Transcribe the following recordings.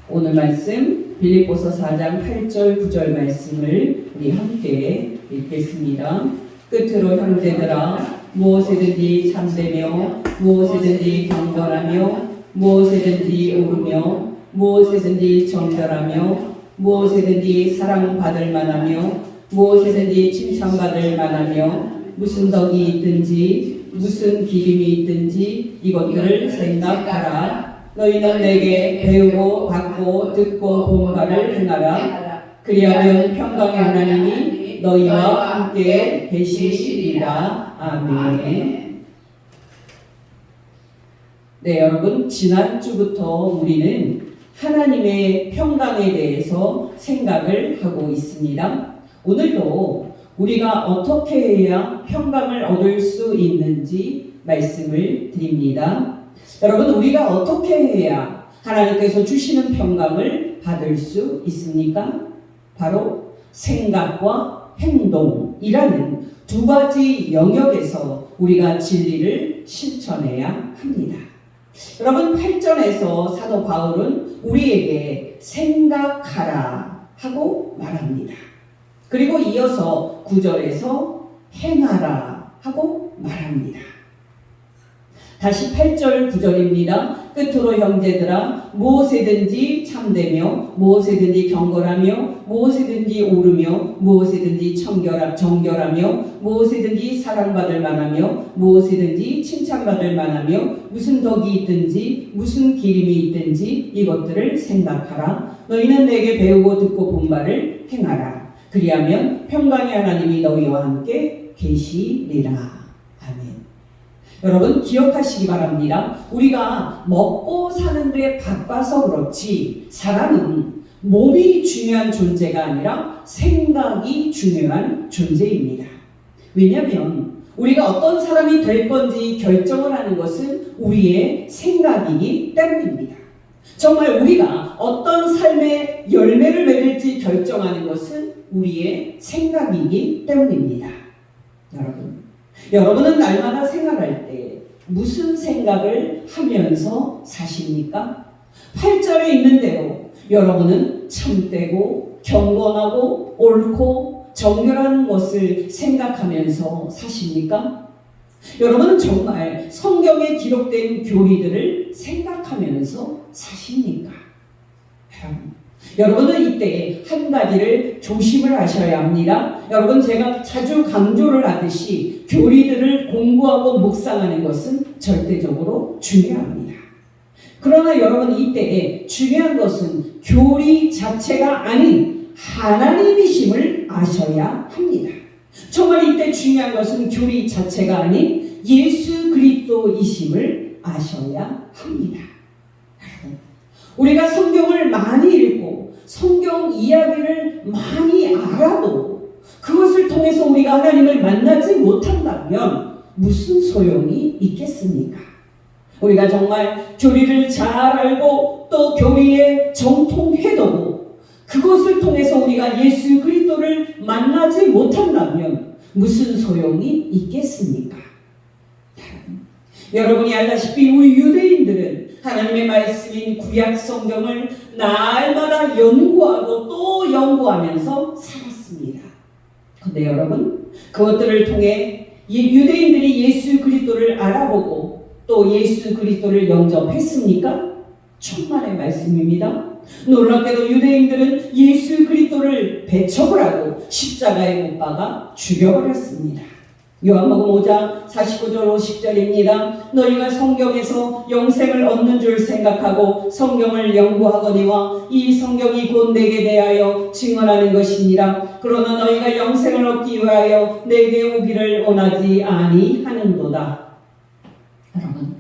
오늘 말씀 빌립보서 4장 8절 9절 말씀을 우리 함께 읽겠습니다. 끝으로 형제들아 무엇이든지 참되며 무엇이든지 경건하며 무엇이든지 옳으며 무엇이든지 정결하며 무엇이든지 사랑받을 만하며 무엇이든지 칭찬받을 만하며 무슨 덕이 있든지 무슨 기림이 있든지 이것들을 생각하라. 너희는 내게 배우고 받고 듣고 본 바를 행하라. 그리하면 평강의 하나님이 너희와 함께 계시리라. 아멘. 네, 여러분, 지난주부터 우리는 하나님의 평강에 대해서 생각을 하고 있습니다. 오늘도 우리가 어떻게 해야 평강을 얻을 수 있는지 말씀을 드립니다. 여러분, 우리가 어떻게 해야 하나님께서 주시는 평강을 받을 수 있습니까? 바로 생각과 행동이라는 두 가지 영역에서 우리가 진리를 실천해야 합니다. 여러분, 8절에서 사도 바울은 우리에게 생각하라 하고 말합니다. 그리고 이어서 9절에서 행하라 하고 말합니다. 다시 8절 9절입니다. 끝으로 형제들아 무엇이든지 참되며 무엇이든지 경건하며 무엇이든지 옳으며 무엇이든지 정결하며 무엇이든지 사랑받을 만하며 무엇이든지 칭찬받을 만하며 무슨 덕이 있든지 무슨 기림이 있든지 이것들을 생각하라. 너희는 내게 배우고 듣고 본 바를 행하라. 그리하면 평강의 하나님이 너희와 함께 계시리라. 아멘. 여러분, 기억하시기 바랍니다. 우리가 먹고 사는데 바빠서 그렇지 사람은 몸이 중요한 존재가 아니라 생각이 중요한 존재입니다. 왜냐하면 우리가 어떤 사람이 될 건지 결정을 하는 것은 우리의 생각이기 때문입니다. 정말 우리가 어떤 삶의 열매를 맺을지 결정하는 것은 우리의 생각이기 때문입니다. 여러분은 날마다 생활할 때 무슨 생각을 하면서 사십니까? 8절에 있는 대로 여러분은 참되고 경건하고 옳고 정결한 것을 생각하면서 사십니까? 여러분은 정말 성경에 기록된 교리들을 생각하면서 사십니까? 여러분은 이때 한 가지를 조심을 하셔야 합니다. 여러분, 제가 자주 강조를 하듯이 교리들을 공부하고 묵상하는 것은 절대적으로 중요합니다. 그러나 여러분, 이때 중요한 것은 교리 자체가 아닌 하나님이심을 아셔야 합니다. 정말 이때 중요한 것은 교리 자체가 아닌 예수 그리스도이심을 아셔야 합니다. 우리가 성경을 많이 읽고 성경 이야기를 많이 알아도 그것을 통해서 우리가 하나님을 만나지 못한다면 무슨 소용이 있겠습니까? 우리가 정말 교리를 잘 알고 또 교리에 정통해도 그것을 통해서 우리가 예수 그리스도를 만나지 못한다면 무슨 소용이 있겠습니까? 여러분이 알다시피 우리 유대인들은 하나님의 말씀인 구약 성경을 날마다 연구하고 또 연구하면서 살았습니다. 그런데 여러분, 그것들을 통해 유대인들이 예수 그리스도를 알아보고 또 예수 그리스도를 영접했습니까? 천만의 말씀입니다. 놀랍게도 유대인들은 예수 그리스도를 배척을 하고 십자가에 못 박아 죽여버렸습니다. 요한복음 5장 49절 50절입니다. 너희가 성경에서 영생을 얻는 줄 생각하고 성경을 연구하거니와 이 성경이 곧 내게 대하여 증언하는 것이니라. 그러나 너희가 영생을 얻기 위하여 내게 오기를 원하지 아니하는도다. 여러분,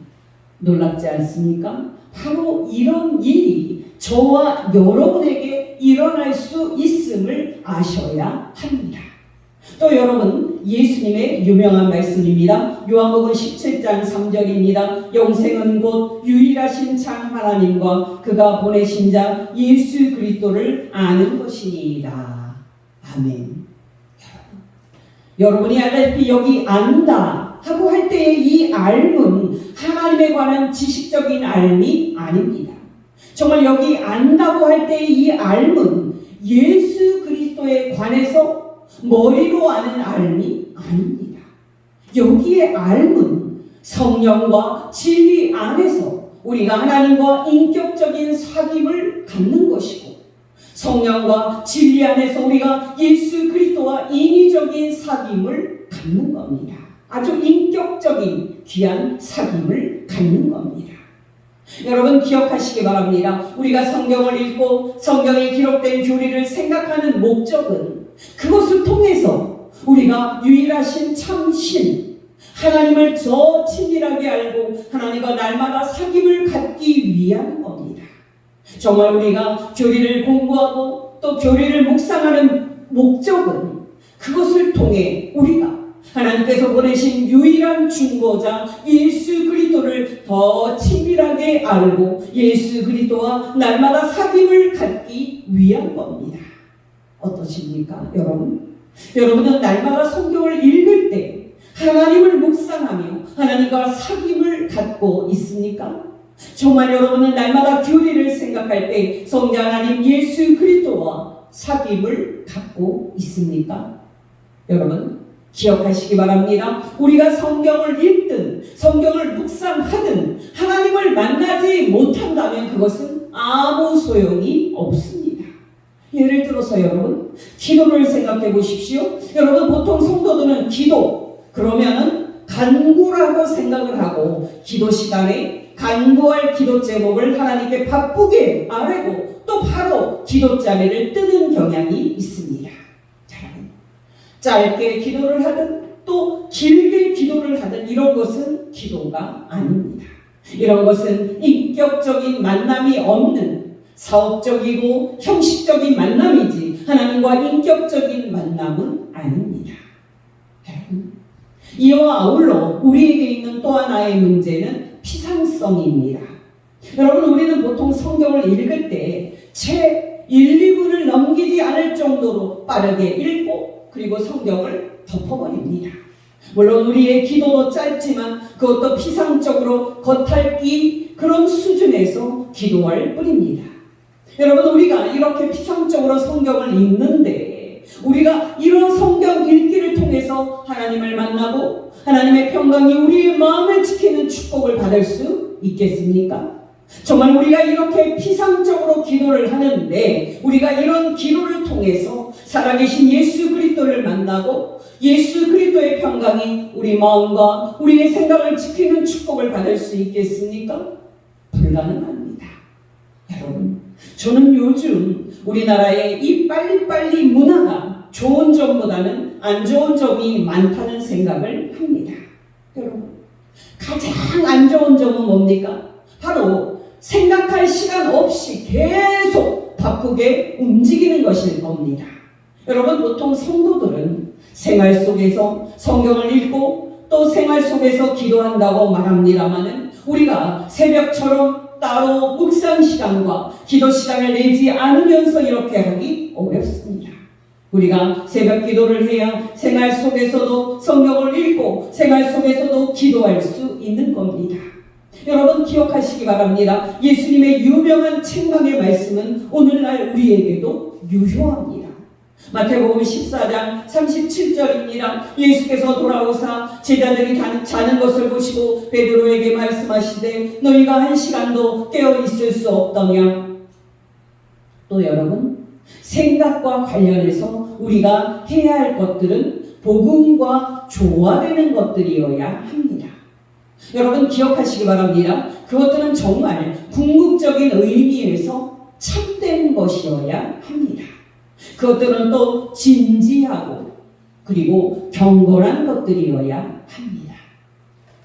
놀랍지 않습니까? 바로 이런 일이 저와 여러분에게 일어날 수 있음을 아셔야 합니다. 또 여러분, 예수님의 유명한 말씀입니다. 요한복음 17장 3절입니다. 영생은 곧 유일하신 참 하나님과 그가 보내신 자 예수 그리스도를 아는 것이니이다. 아멘. 여러분이 알다시피 여기 안다 하고 할 때의 이 알은 하나님에 관한 지식적인 알이 아닙니다. 정말 여기 안다고 할 때 이 알은 예수 그리스도에 관해서 머리로 아는 알이 아닙니다. 여기에 알은 성령과 진리 안에서 우리가 하나님과 인격적인 사귐을 갖는 것이고, 성령과 진리 안에서 우리가 예수 그리스도와 인위적인 사귐을 갖는 겁니다. 아주 인격적인 귀한 사귐을 갖는 겁니다. 여러분 기억하시기 바랍니다. 우리가 성경을 읽고 성경에 기록된 교리를 생각하는 목적은 그것을 통해서 우리가 유일하신 참신 하나님을 더 친밀하게 알고 하나님과 날마다 사귐을 갖기 위한 겁니다. 정말 우리가 교리를 공부하고 또 교리를 묵상하는 목적은 그것을 통해 우리가 하나님께서 보내신 유일한 중보자 예수 그리스도를 더 친밀하게 알고 예수 그리스도와 날마다 사귐을 갖기 위한 겁니다. 어떠십니까, 여러분? 여러분은 날마다 성경을 읽을 때 하나님을 묵상하며 하나님과 사귐을 갖고 있습니까? 정말 여러분은 날마다 교리를 생각할 때 성자 하나님 예수 그리스도와 사귐을 갖고 있습니까? 여러분 기억하시기 바랍니다. 우리가 성경을 읽든 성경을 묵상하든 하나님을 만나지 못한다면 그것은 아무 소용이 없습니다. 예를 들어서 여러분 기도를 생각해 보십시오. 여러분 보통 성도들은 기도 그러면은 간구라고 생각을 하고 기도 시간에 간구할 기도 제목을 하나님께 바쁘게 아뢰고 또 바로 기도 자리를 뜨는 경향이 있습니다. 짧게 기도를 하든 또 길게 기도를 하든 이런 것은 기도가 아닙니다. 이런 것은 인격적인 만남이 없는 사업적이고 형식적인 만남이지 하나님과 인격적인 만남은 아닙니다. 이와 아울러 우리에게 있는 또 하나의 문제는 피상성입니다. 여러분 우리는 보통 성경을 읽을 때 채 1, 2분을 넘기지 않을 정도로 빠르게 읽고 그리고 성경을 덮어버립니다. 물론 우리의 기도도 짧지만 그것도 피상적으로 겉핥기 그런 수준에서 기도할 뿐입니다. 여러분 우리가 이렇게 피상적으로 성경을 읽는데 우리가 이런 성경 읽기를 통해서 하나님을 만나고 하나님의 평강이 우리의 마음을 지키는 축복을 받을 수 있겠습니까? 정말 우리가 이렇게 피상적으로 기도를 하는데 우리가 이런 기도를 통해서 살아계신 예수 그리스도를 만나고 예수 그리스도의 평강이 우리 마음과 우리의 생각을 지키는 축복을 받을 수 있겠습니까? 불가능합니다. 여러분 저는 요즘 우리나라의 이 빨리빨리 문화가 좋은 점보다는 안 좋은 점이 많다는 생각을 합니다. 여러분 가장 안 좋은 점은 뭡니까? 바로 생각할 시간 없이 계속 바쁘게 움직이는 것일 겁니다. 여러분 보통 성도들은 생활 속에서 성경을 읽고 또 생활 속에서 기도한다고 말합니다마는 우리가 새벽처럼 따로 묵상 시간과 기도 시간을 내지 않으면서 이렇게 하기 어렵습니다. 우리가 새벽 기도를 해야 생활 속에서도 성경을 읽고 생활 속에서도 기도할 수 있는 겁니다. 여러분 기억하시기 바랍니다. 예수님의 유명한 책망의 말씀은 오늘날 우리에게도 유효합니다. 마태복음 14장 37절입니다. 예수께서 돌아오사 제자들이 자는 것을 보시고 베드로에게 말씀하시되 너희가 한 시간도 깨어 있을 수 없더냐. 또 여러분 생각과 관련해서 우리가 해야 할 것들은 복음과 조화되는 것들이어야 합니다. 여러분 기억하시기 바랍니다. 그것들은 정말 궁극적인 의미에서 참된 것이어야 합니다. 그것들은 또 진지하고 그리고 경건한 것들이어야 합니다.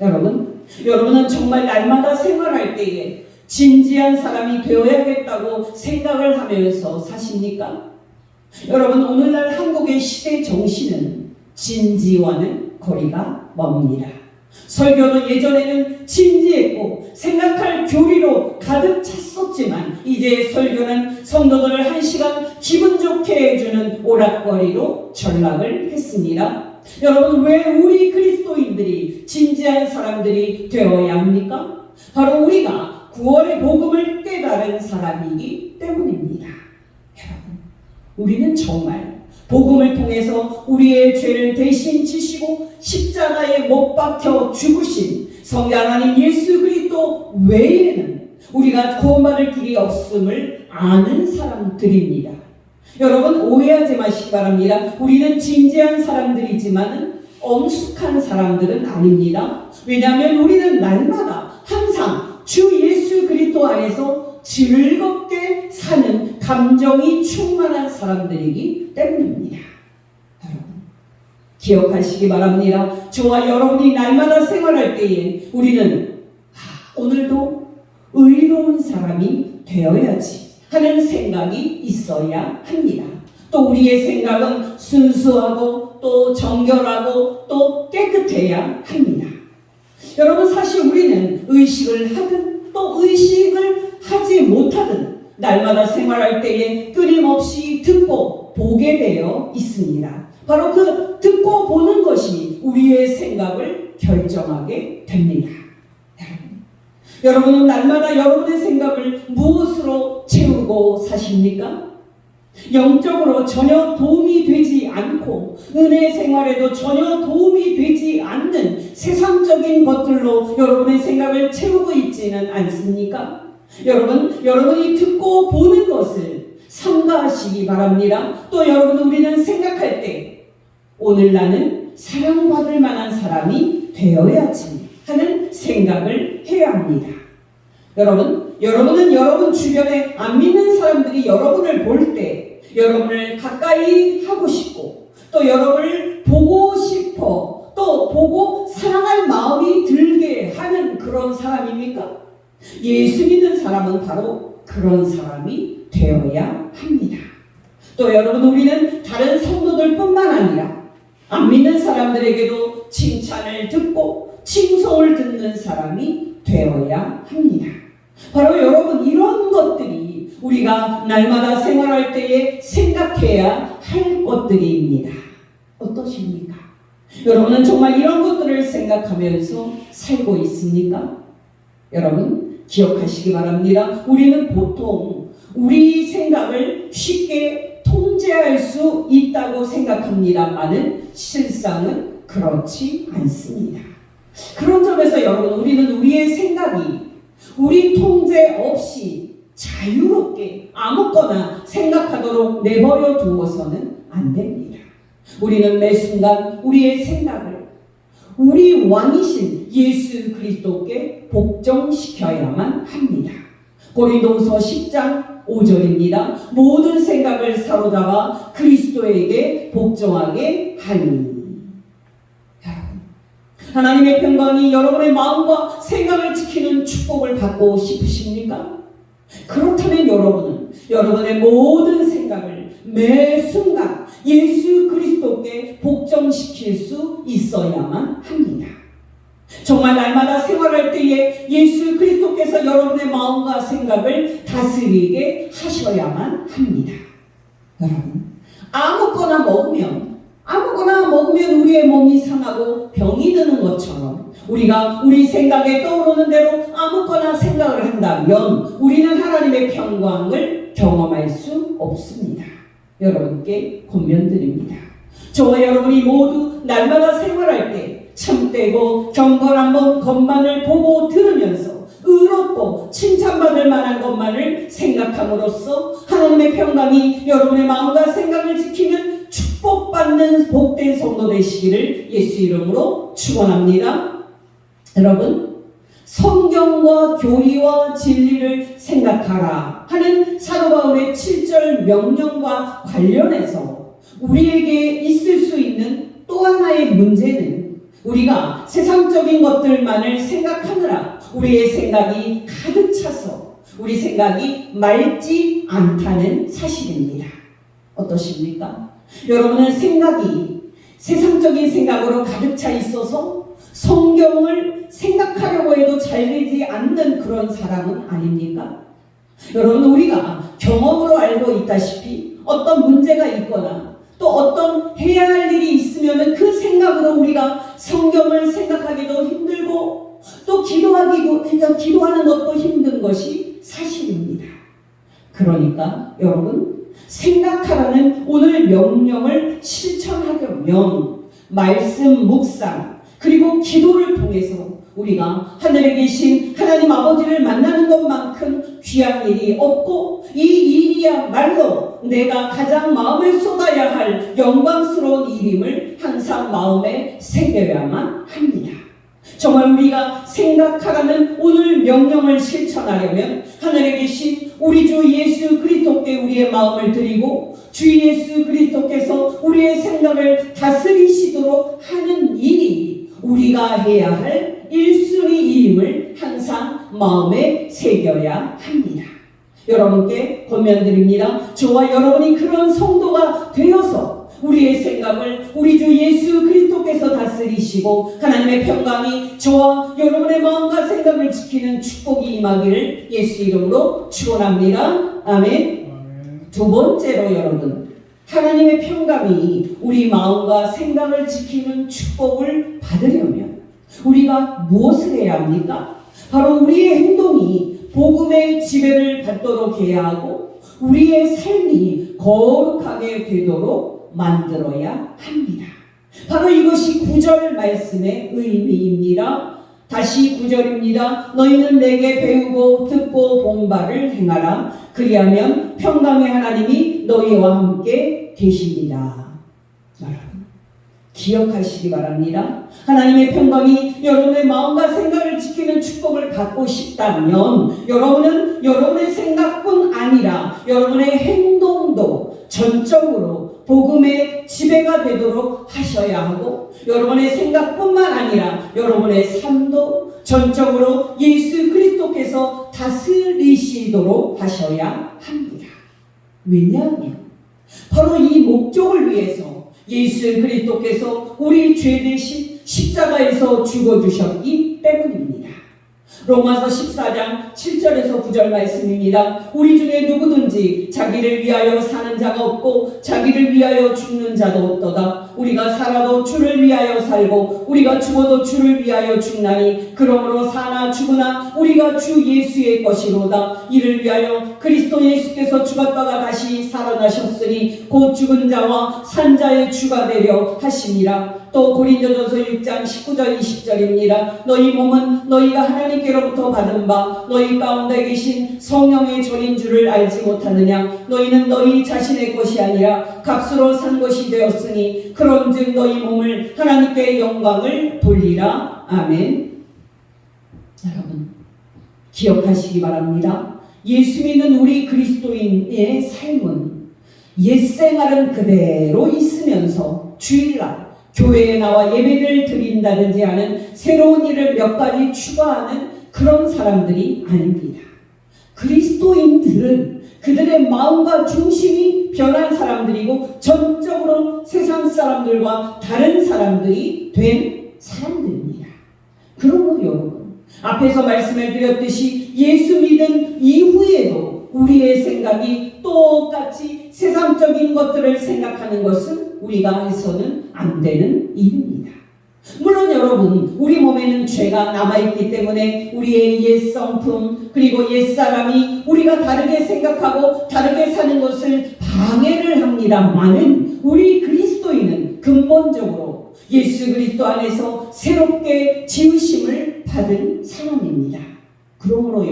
여러분은 정말 날마다 생활할 때에 진지한 사람이 되어야겠다고 생각을 하면서 사십니까? 여러분 오늘날 한국의 시대 정신은 진지와는 거리가 멉니다. 설교도 예전에는 진지했고 생각할 교리로 가득 찼었지만 이제 설교는 성도들을 한 시간 기분 좋게 해주는 오락거리로 전락을 했습니다. 여러분 왜 우리 그리스도인들이 진지한 사람들이 되어야 합니까? 바로 우리가 구원의 복음을 깨달은 사람이기 때문입니다. 여러분, 우리는 정말 복음을 통해서 우리의 죄를 대신 지시고 십자가에 못 박혀 죽으신 성자 하나님 예수 그리스도 외에는 우리가 구원받을 길이 없음을 아는 사람들입니다. 여러분, 오해하지 마시기 바랍니다. 우리는 진지한 사람들이지만 엄숙한 사람들은 아닙니다. 왜냐하면 우리는 날마다 항상 주 예수 그리스도 안에서 즐겁게 사는 감정이 충만한 사람들이기 때문입니다. 여러분, 기억하시기 바랍니다. 저와 여러분이 날마다 생활할 때에 우리는 오늘도 의로운 사람이 되어야지 하는 생각이 있어야 합니다. 또 우리의 생각은 순수하고 또 정결하고 또 깨끗해야 합니다. 여러분, 사실 우리는 의식을 하든 또 의식을 하지 못하든 날마다 생활할 때에 끊임없이 듣고 보게 되어 있습니다. 바로 그 듣고 보는 것이 우리의 생각을 결정하게 됩니다. 여러분은 날마다 여러분의 생각을 무엇으로 채우고 사십니까? 영적으로 전혀 도움이 되지 않고 은혜 생활에도 전혀 도움이 되지 않는 세상적인 것들로 여러분의 생각을 채우고 있지는 않습니까? 여러분이 듣고 보는 것을 삼가하시기 바랍니다. 또 우리는 생각할 때 오늘 나는 사랑받을 만한 사람이 되어야지 하는 생각을 해야 합니다. 여러분은 여러분 주변에 안 믿는 사람들이 여러분을 볼 때 여러분을 가까이 하고 싶고 또 여러분을 보고 싶어 또 보고 사랑할 마음이 들게 하는 그런 사람입니까? 예수 믿는 사람은 바로 그런 사람이 되어야 합니다. 또 여러분, 우리는 다른 성도들뿐만 아니라 안 믿는 사람들에게도 칭찬을 듣고 칭송을 듣는 사람이 되어야 합니다. 바로 여러분, 이런 것들이 우리가 날마다 생활할 때에 생각해야 할 것들입니다. 어떠십니까? 여러분은 정말 이런 것들을 생각하면서 살고 있습니까? 여러분, 기억하시기 바랍니다. 우리는 보통 우리 생각을 쉽게 통제할 수 있다고 생각합니다만은 실상은 그렇지 않습니다. 그런 점에서 여러분, 우리는 우리의 생각이 우리 통제 없이 자유롭게 아무거나 생각하도록 내버려 두어서는 안 됩니다. 우리는 매 순간 우리의 생각을 우리 왕이신 예수 그리스도께 복종시켜야만 합니다. 고린도후서 10장 5절입니다. 모든 생각을 사로잡아 그리스도에게 복종하게 하니. 하나님의 평강이 여러분의 마음과 생각을 지키는 축복을 받고 싶으십니까? 그렇다면 여러분은 여러분의 모든 생각을 매 순간 예수 그리스도께 복종시킬 수 있어야만 합니다. 정말 날마다 생활할 때에 예수 그리스도께서 여러분의 마음과 생각을 다스리게 하셔야만 합니다. 여러분, 아무거나 먹으면 우리의 몸이 상하고 병이 드는 것처럼 우리가 우리 생각에 떠오르는 대로 아무거나 생각을 한다면 우리는 하나님의 평강을 경험할 수 없습니다. 여러분께 권면드립니다. 저와 여러분이 모두 날마다 생활할 때 참되고 경건한 것만을 보고 들으면서 의롭고 칭찬받을 만한 것만을 생각함으로써 하나님의 평강이 여러분의 마음과 생각을 지키는 축복받는 복된 성도 되시기를 예수 이름으로 축원합니다. 여러분, 성경과 교리와 진리를 생각하라 하는 사도 바울의 7절 명령과 관련해서 우리에게 있을 수 있는 또 하나의 문제는 우리가 세상적인 것들만을 생각하느라 우리의 생각이 가득 차서 우리 생각이 맑지 않다는 사실입니다. 어떠십니까? 여러분은 생각이 세상적인 생각으로 가득 차 있어서 성경을 생각하려고 해도 잘 되지 않는 그런 사람은 아닙니까? 여러분, 우리가 경험으로 알고 있다시피 어떤 문제가 있거나 또 어떤 해야 할 일이 있으면 그 생각으로 우리가 성경을 생각하기도 힘들고 또 기도하는 것도 힘든 것이 사실입니다. 그러니까 여러분, 생각하라는 오늘 명령을 실천하려면 말씀 묵상 그리고 기도를 통해서 우리가 하늘에 계신 하나님 아버지를 만나는 것만큼 귀한 일이 없고, 이 일이야말로 내가 가장 마음을 쏟아야 할 영광스러운 일임을 항상 마음에 새겨야만 합니다. 정말 우리가 생각하라는 오늘 명령을 실천하려면 하늘에 계신 우리 주 예수 그리스도께 우리의 마음을 드리고 주 예수 그리스도께서 우리의 생각을 다스리시도록 하는 일이 우리가 해야 할 1순위 일임을 항상 마음에 새겨야 합니다. 여러분께 권면드립니다. 저와 여러분이 그런 성도가 되어서 우리의 생각을 우리 주 예수 그리스도께서 다스리시고 하나님의 평강이 저와 여러분의 마음과 생각을 지키는 축복이 임하기를 예수 이름으로 축원합니다. 아멘. 두 번째로 여러분, 하나님의 평강이 우리 마음과 생각을 지키는 축복을 받으려면 우리가 무엇을 해야 합니까? 바로 우리의 행동이 복음의 지배를 받도록 해야 하고 우리의 삶이 거룩하게 되도록 만들어야 합니다. 바로 이것이 9절 말씀의 의미입니다. 다시 9절입니다. 너희는 내게 배우고 듣고 본 바를 행하라. 그리하면 평강의 하나님이 너희와 함께 계십니다. 여러분, 기억하시기 바랍니다. 하나님의 평강이 여러분의 마음과 생각을 지키는 축복을 받고 싶다면 여러분은 여러분의 생각뿐 아니라 여러분의 행동도 전적으로 복음의 지배가 되도록 하셔야 하고, 여러분의 생각뿐만 아니라 여러분의 삶도 전적으로 예수 그리스도께서 다스리시도록 하셔야 합니다. 왜냐하면 바로 이 목적을 위해서 예수 그리스도께서 우리 죄 대신 십자가에서 죽어주셨기 때문입니다. 로마서 14장 7절에서 9절 말씀입니다. 우리 중에 누구든지 자기를 위하여 사는 자가 없고 자기를 위하여 죽는 자도 없도다. 우리가 살아도 주를 위하여 살고 우리가 죽어도 주를 위하여 죽나니 그러므로 사나 죽으나 우리가 주 예수의 것이로다. 이를 위하여 그리스도 예수께서 죽었다가 다시 살아나셨으니 곧 죽은 자와 산 자의 주가 되려 하심이라. 또 고린도전서 6장 19절 20절입니다. 너희 몸은 너희가 하나님께로부터 받은 바 너희 가운데 계신 성령의 전인 줄을 알지 못하느냐. 너희는 너희 자신의 것이 아니라 값으로 산 것이 되었으니 그런즉 너희 몸을 하나님께 영광을 돌리라. 아멘. 여러분, 기억하시기 바랍니다. 예수 믿는 우리 그리스도인의 삶은 옛 생활은 그대로 있으면서 주일날 교회에 나와 예배를 드린다든지 하는 새로운 일을 몇 가지 추가하는 그런 사람들이 아닙니다. 그리스도인들은 그들의 마음과 중심이 변한 사람들이고 전적으로 세상 사람들과 다른 사람들이 된 사람들입니다. 그러므로 여러분, 앞에서 말씀을 드렸듯이 예수 믿은 이후에도 우리의 생각이 똑같이 세상적인 것들을 생각하는 것은 우리가 해서는 안 되는 일입니다. 물론 여러분, 우리 몸에는 죄가 남아있기 때문에 우리의 옛 성품 그리고 옛 사람이 우리가 다르게 생각하고 다르게 사는 것을 방해를 합니다만은 우리 그리스도인은 근본적으로 예수 그리스도 안에서 새롭게 지으심을 받은 사람입니다. 그러므로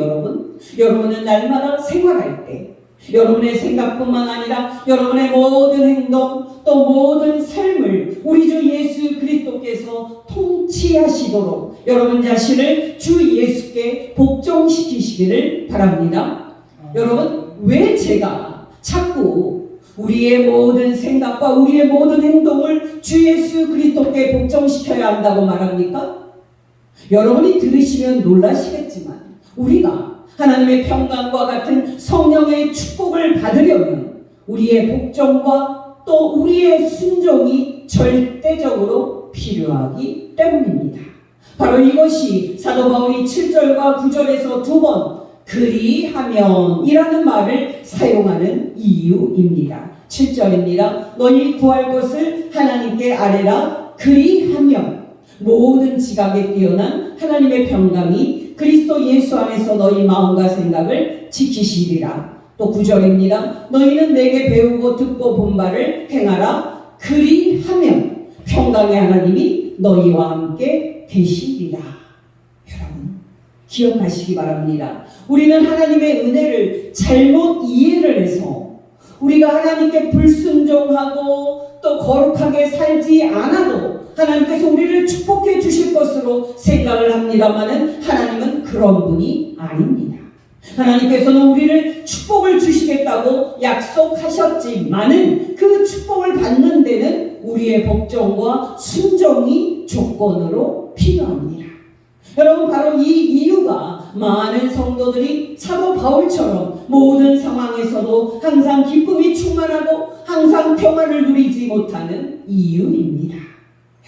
여러분은 날마다 생활할 때 여러분의 생각뿐만 아니라 여러분의 모든 행동 또 모든 삶을 우리 주 예수 그리스도께서 통치하시도록 여러분 자신을 주 예수께 복종시키시기를 바랍니다. 여러분, 왜 제가 자꾸 우리의 모든 생각과 우리의 모든 행동을 주 예수 그리스도께 복종시켜야 한다고 말합니까? 여러분이 들으시면 놀라시겠지만 우리가 하나님의 평강과 같은 성령의 축복을 받으려면 우리의 복종과 또 우리의 순종이 절대적으로 필요하기 때문입니다. 바로 이것이 사도 바울이 7절과 9절에서 두 번 그리하면 이라는 말을 사용하는 이유입니다. 7절입니다. 너희 구할 것을 하나님께 아뢰라. 그리하면 모든 지각에 뛰어난 하나님의 평강이 그리스도 예수 안에서 너희 마음과 생각을 지키시리라. 또 9절입니다. 너희는 내게 배우고 듣고 본 바를 행하라. 그리하면 평강의 하나님이 너희와 함께 계시리라. 여러분 기억하시기 바랍니다. 우리는 하나님의 은혜를 잘못 이해를 해서 우리가 하나님께 불순종하고 또 거룩하게 살지 않아도 하나님께서 우리를 축복해 주실 것으로 생각을 합니다마는 하나님은 그런 분이 아닙니다. 하나님께서는 우리를 축복을 주시겠다고 약속하셨지만은 그 축복을 받는 데는 우리의 복종과 순종이 조건으로 필요합니다. 여러분 바로 이 이유가 많은 성도들이 사도 바울처럼 모든 상황에서도 항상 기쁨이 충만하고 항상 평안을 누리지 못하는 이유입니다.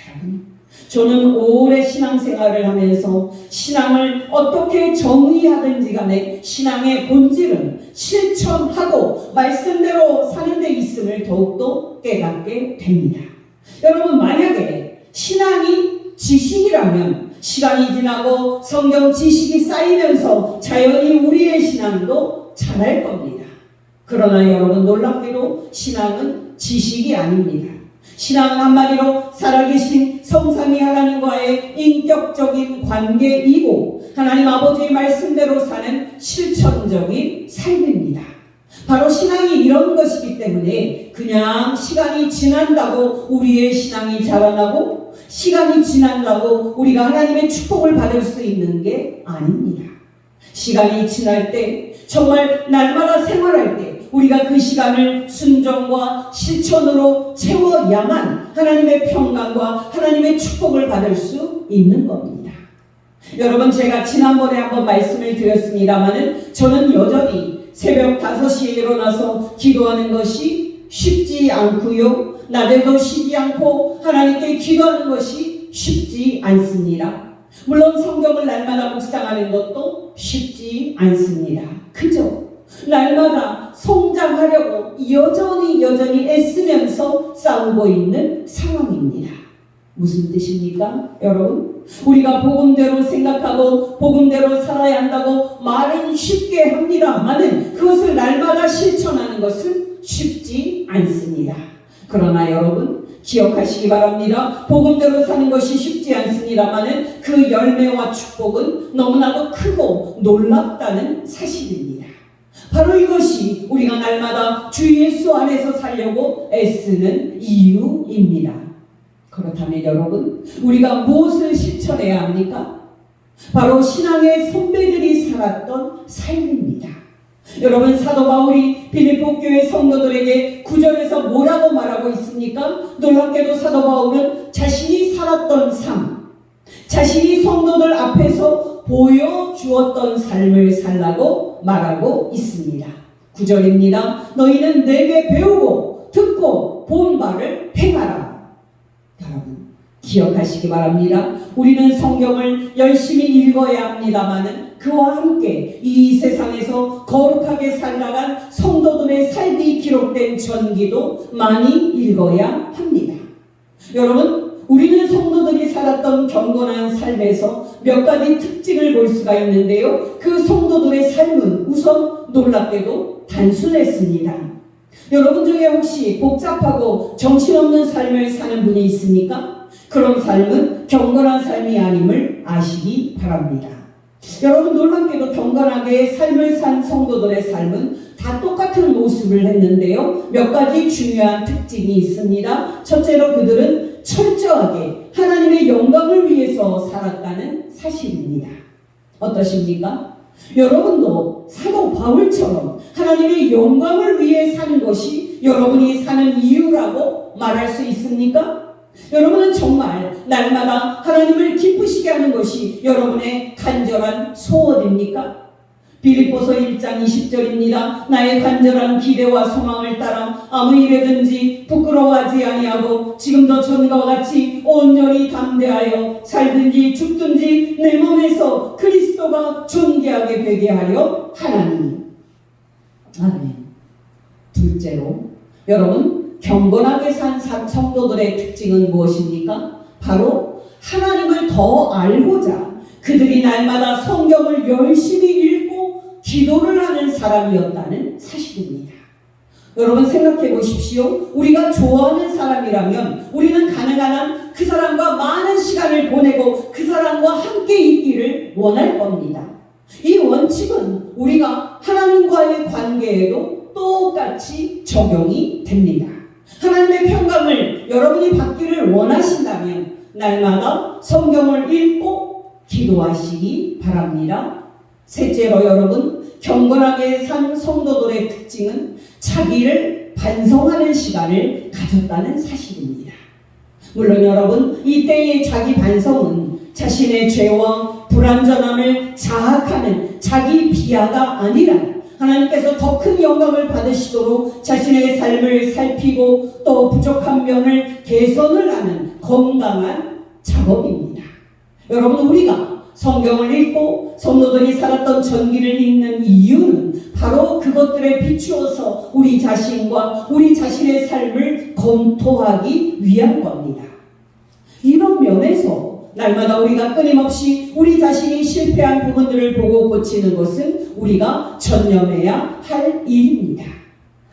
여러분 저는 오래 신앙생활을 하면서 신앙을 어떻게 정의하든지 간에 신앙의 본질은 실천하고 말씀대로 사는 데 있음을 더욱더 깨닫게 됩니다. 여러분 만약에 신앙이 지식이라면 시간이 지나고 성경 지식이 쌓이면서 자연히 우리의 신앙도 자랄 겁니다. 그러나 여러분 놀랍게도 신앙은 지식이 아닙니다. 신앙은 한마디로 살아계신 성삼위 하나님과의 인격적인 관계이고 하나님 아버지의 말씀대로 사는 실천적인 삶입니다. 바로 신앙이 이런 것이기 때문에 그냥 시간이 지난다고 우리의 신앙이 자라나고 시간이 지난다고 우리가 하나님의 축복을 받을 수 있는 게 아닙니다. 시간이 지날 때 정말 날마다 생활할 때 우리가 그 시간을 순종과 실천으로 채워야만 하나님의 평강과 하나님의 축복을 받을 수 있는 겁니다. 여러분 제가 지난번에 한번 말씀을 드렸습니다마는 저는 여전히 새벽 5시에 일어나서 기도하는 것이 쉽지 않고요. 낮에도 쉬지 않고 하나님께 기도하는 것이 쉽지 않습니다. 물론 성경을 날마다 묵상하는 것도 쉽지 않습니다. 그죠? 날마다 성장하려고 여전히 애쓰면서 싸우고 있는 상황입니다. 무슨 뜻입니까? 여러분 우리가 복음대로 생각하고 복음대로 살아야 한다고 말은 쉽게 합니다만은 그것을 날마다 실천하는 것은 쉽지 않습니다. 그러나 여러분 기억하시기 바랍니다. 복음대로 사는 것이 쉽지 않습니다만은 그 열매와 축복은 너무나도 크고 놀랍다는 사실입니다. 바로 이것이 우리가 날마다 주 예수 안에서 살려고 애쓰는 이유입니다. 그렇다면 여러분 우리가 무엇을 실천해야 합니까? 바로 신앙의 선배들이 살았던 삶입니다. 여러분 사도 바울이 빌립보 교회 성도들에게 9절에서 뭐라고 말하고 있습니까? 놀랍게도 사도 바울은 자신이 살았던 삶, 자신이 성도들 앞에서 보여주었던 삶을 살라고 말하고 있습니다. 9절입니다. 너희는 내게 배우고 듣고 본 바를 행하라. 여러분 기억하시기 바랍니다. 우리는 성경을 열심히 읽어야 합니다마는 그와 함께 이 세상에서 거룩하게 살아간 성도들의 삶이 기록된 전기도 많이 읽어야 합니다. 여러분 우리는 성도들이 살았던 경건한 삶에서 몇 가지 특징을 볼 수가 있는데요. 그 성도들의 삶은 우선 놀랍게도 단순했습니다. 여러분 중에 혹시 복잡하고 정신없는 삶을 사는 분이 있습니까? 그런 삶은 경건한 삶이 아님을 아시기 바랍니다. 여러분 놀랍게도 경건하게 삶을 산 성도들의 삶은 다 똑같은 모습을 했는데요. 몇 가지 중요한 특징이 있습니다. 첫째로 그들은 철저하게 하나님의 영광을 위해서 살았다는 사실입니다. 어떠십니까? 여러분도 사도 바울처럼 하나님의 영광을 위해 사는 것이 여러분이 사는 이유라고 말할 수 있습니까? 여러분은 정말 날마다 하나님을 기쁘시게 하는 것이 여러분의 간절한 소원입니까? 빌립보서 1장 20절입니다. 나의 간절한 기대와 소망을 따라 아무 일에든지 부끄러워하지 아니하고 지금도 전과 같이 온전히 담대하여 살든지 죽든지 내 몸에서 그리스도가 존귀하게 되게 하려 하나니. 아멘. 둘째로 여러분 경건하게 산 성도들의 특징은 무엇입니까? 바로 하나님을 더 알고자 그들이 날마다 성경을 열심히 읽고 기도를 하는 사람이었다는 사실입니다. 여러분 생각해 보십시오. 우리가 좋아하는 사람이라면 우리는 가능한 한 그 사람과 많은 시간을 보내고 그 사람과 함께 있기를 원할 겁니다. 이 원칙은 우리가 하나님과의 관계에도 똑같이 적용이 됩니다. 하나님의 평강을 여러분이 받기를 원하신다면 날마다 성경을 읽고 기도하시기 바랍니다. 셋째로 여러분, 경건하게 산 성도들의 특징은 자기를 반성하는 시간을 가졌다는 사실입니다. 물론 여러분, 이때의 자기 반성은 자신의 죄와 불완전함을 자학하는 자기 비하가 아니라 하나님께서 더 큰 영광을 받으시도록 자신의 삶을 살피고 또 부족한 면을 개선을 하는 건강한 작업입니다. 여러분, 우리가 성경을 읽고 성도들이 살았던 전기를 읽는 이유는 바로 그것들에 비추어서 우리 자신과 우리 자신의 삶을 검토하기 위한 겁니다. 이런 면에서 날마다 우리가 끊임없이 우리 자신이 실패한 부분들을 보고 고치는 것은 우리가 전념해야 할 일입니다.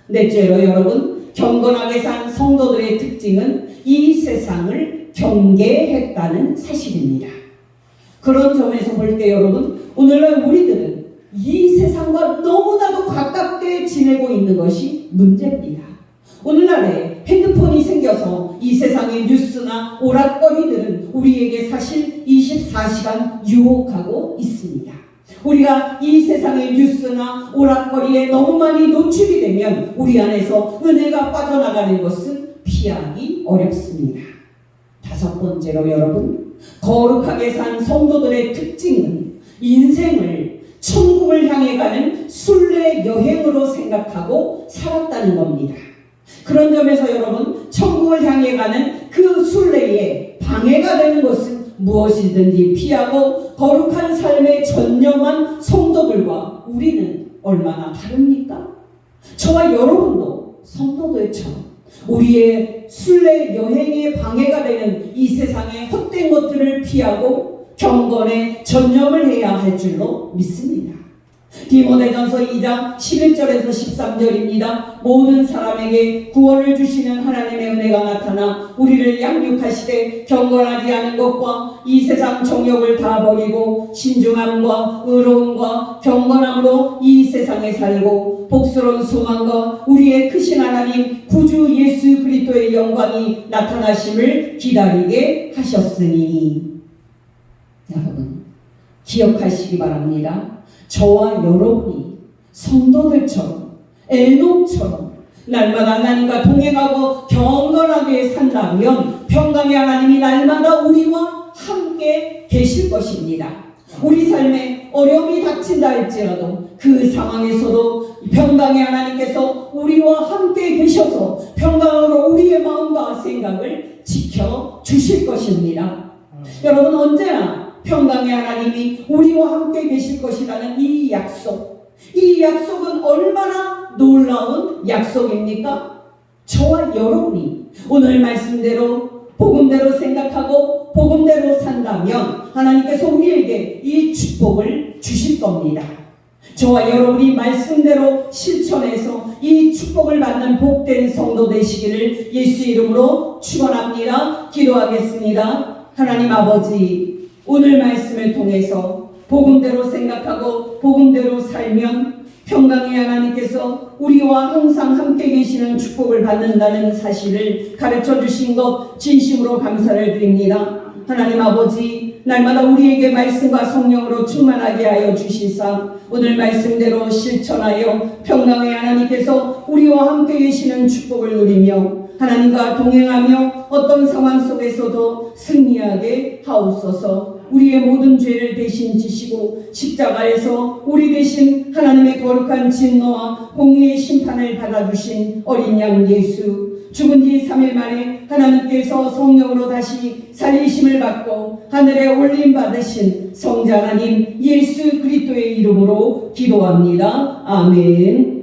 넷째로 여러분, 경건하게 산 성도들의 특징은 이 세상을 경계했다는 사실입니다. 그런 점에서 볼 때 여러분, 오늘날 우리들은 이 세상과 너무나도 가깝게 지내고 있는 것이 문제입니다. 오늘날에 핸드폰이 생겨서 이 세상의 뉴스나 오락거리들은 우리에게 사실 24시간 유혹하고 있습니다. 우리가 이 세상의 뉴스나 오락거리에 너무 많이 노출이 되면 우리 안에서 은혜가 빠져나가는 것은 피하기 어렵습니다. 다섯 번째로 여러분, 거룩하게 산 성도들의 특징은 인생을 천국을 향해 가는 순례 여행으로 생각하고 살았다는 겁니다. 그런 점에서 여러분, 천국을 향해 가는 그 순례에 방해가 되는 것은 무엇이든지 피하고 거룩한 삶에 전념한 성도들과 우리는 얼마나 다릅니까? 저와 여러분도 성도들처럼 우리의 순례 여행에 방해가 되는 이 세상의 헛된 것들을 피하고 경건에 전념을 해야 할 줄로 믿습니다. 디모데전서 2장 11절에서 13절입니다. 모든 사람에게 구원을 주시는 하나님의 은혜가 나타나 우리를 양육하시되 경건하지 않은 것과 이 세상 정욕을 다 버리고 신중함과 의로움과 경건함으로 이 세상에 살고 복스러운 소망과 우리의 크신 하나님 구주 예수 그리스도의 영광이 나타나심을 기다리게 하셨으니. 여러분, 기억하시기 바랍니다. 저와 여러분이 성도들처럼 에녹처럼 날마다 하나님과 동행하고 경건하게 산다면 평강의 하나님이 날마다 우리와 함께 계실 것입니다. 우리 삶에 어려움이 닥친다 할지라도 그 상황에서도 평강의 하나님께서 우리와 함께 계셔서 평강으로 우리의 마음과 생각을 지켜주실 것입니다. 여러분, 언제나 평강의 하나님이 우리와 함께 계실 것이라는 이 약속은 얼마나 놀라운 약속입니까? 저와 여러분이 오늘 말씀대로 복음대로 생각하고 복음대로 산다면 하나님께서 우리에게 이 축복을 주실 겁니다. 저와 여러분이 말씀대로 실천해서 이 축복을 받는 복된 성도 되시기를 예수 이름으로 축원합니다. 기도하겠습니다. 하나님 아버지, 오늘 말씀을 통해서 복음대로 생각하고 복음대로 살면 평강의 하나님께서 우리와 항상 함께 계시는 축복을 받는다는 사실을 가르쳐 주신 것 진심으로 감사를 드립니다. 하나님 아버지, 날마다 우리에게 말씀과 성령으로 충만하게 하여 주시사 오늘 말씀대로 실천하여 평강의 하나님께서 우리와 함께 계시는 축복을 누리며 하나님과 동행하며 어떤 상황 속에서도 승리하게 하옵소서. 우리의 모든 죄를 대신 지시고 십자가에서 우리 대신 하나님의 거룩한 진노와 공의의 심판을 받아주신 어린 양 예수, 죽은 지 3일 만에 하나님께서 성령으로 다시 살리심을 받고 하늘에 올림 받으신 성자 하나님 예수 그리스도의 이름으로 기도합니다. 아멘.